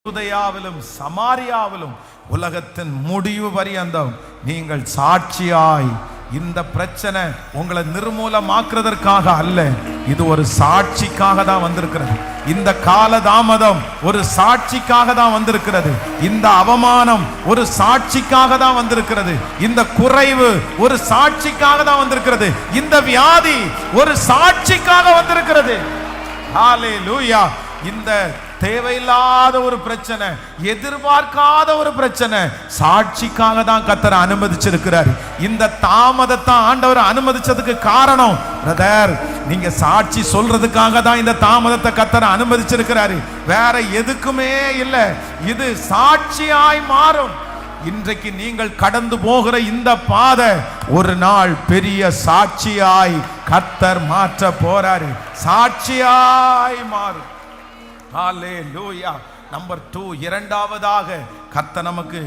யூதேயாவிலும் சமாரியாவிலும் உலகத்தின் முடிவு பரியந்தம் நீங்கள் சாட்சியாய், இந்த பிரச்சனை உங்களை நிர்மூலமாக்குறதற்காக அல்ல, இது ஒரு சாட்சிக்காக தான் வந்திருக்கிறது. இந்த கால தாமதம் ஒரு சாட்சிக்காக தான் வந்திருக்கிறது. இந்த அவமானம் ஒரு சாட்சிக்காக தான் வந்திருக்கிறது. இந்த குறைவு ஒரு சாட்சிக்காக தான் வந்திருக்கிறது. இந்த வியாதி ஒரு சாட்சிக்காக வந்திருக்கிறது. ஹல்லேலூயா. இந்த தேவையில்லாத ஒரு பிரச்சனை, எதிர்பார்க்காத ஒரு பிரச்சனை சாட்சிக்காக தான் கர்த்தர் அனுமதிச்சிருக்கிறார். இந்த தாமதத்தை ஆண்டவர் அனுமதிச்சதுக்கு காரணம், பிரதர், நீங்க சாட்சி சொல்றதுக்காக தான் இந்த தாமதத்தை கர்த்தர் அனுமதிச்சிருக்கிறாரு, வேற எதுக்குமே இல்லை. இது சாட்சியாய் மாறும். இன்றைக்கு நீங்கள் கடந்து போகிற இந்த பாதை ஒரு நாள் பெரிய சாட்சியாய் கர்த்தர் மாற்ற போறாரு. சாட்சியாய் மாறும். ஹல்லேலூயா. நம்பர் 2, இரண்டாவதாக கர்த்தர் நமக்கு